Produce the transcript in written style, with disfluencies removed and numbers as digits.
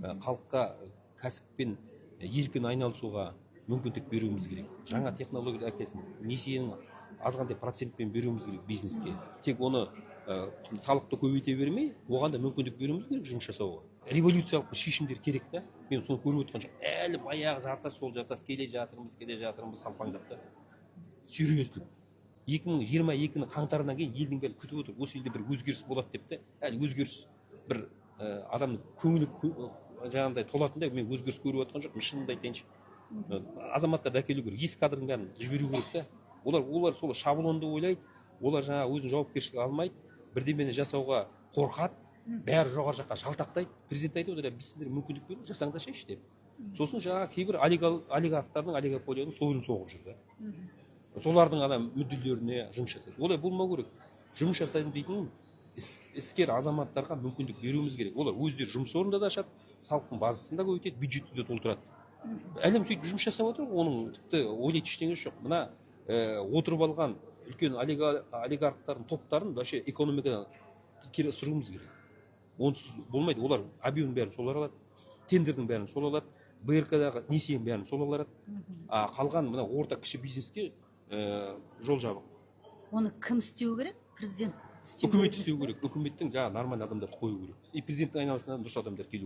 халыққа кәсіппен еркін айналысуға мүмкіндік беруіміз керек. Жаңа технологиялар әкелсін, несиенің азғантай процентпен беруіміз керек бизнеске. Тек оны салықты көбейте бермей, оған да мүмкіндік беруіміз керек жұмыс жасауға. Революциялық шешімдер керек та. Мен соны көріп отырған жоқ. Әлі баяғы жартас сол жартас келе жатырмыз салпаңдап та сүйретіліп. 2022 қаңтарынан кейін елдің бәрі күтіп отыр. Осы елде бір өзгеріс болады деп те. Әлі өзгеріс бір адамның көңілі жаңағындай толатындай мен өзгеріс көріп отқан жоқпын. Шынымды айтайыншы. Азаматтарды әкелу керек, ескі кадрдың бәрін жіберу керек та. Олар сол шаблонды ойлайды, олар жаңа өзін жауапкершілік алмайды, бірдемені жасауға қорқады, бәрі жоғары жаққа жалтақтайды. Президент айтып отыр, біз сіздерге мүмкіндік береміз, жасаңдаршы деп. Сосын жаңа кейбір олигархтардың олигополияның сойылын соғып жүр да. Солардың адам мүдделеріне жұмыс жасайды. Олай болмау керек. Жұмыс жасайтын дейтін іскер азаматтарға мүмкіндік беруіміз керек. Олар өздері жұмыс орнында да ашады, салықтың базасын да көбейтеді, бюджетті де толтырады. Әлем сөйтіп жұмыс жасап отыр, оның тіпті ойлайтын ештеңесі жоқ. Мына отырып алған үлкен олигархтардың топтарын вообще экономикадан кері ысыруымыз керек. Онсыз болмайды. Олар объемның бәрін солар алады, тендердің бәрін сол алады, БРК-дағы несиенің бәрін сол алады. Қалған мына орта кіші бизнеске жол жабық. Оны кім істеу керек? Президент Үкімет істеу керек. Үкіметтің нормальный адамдарды қою керек. И президенттің айналасына дұрыс адамдар келу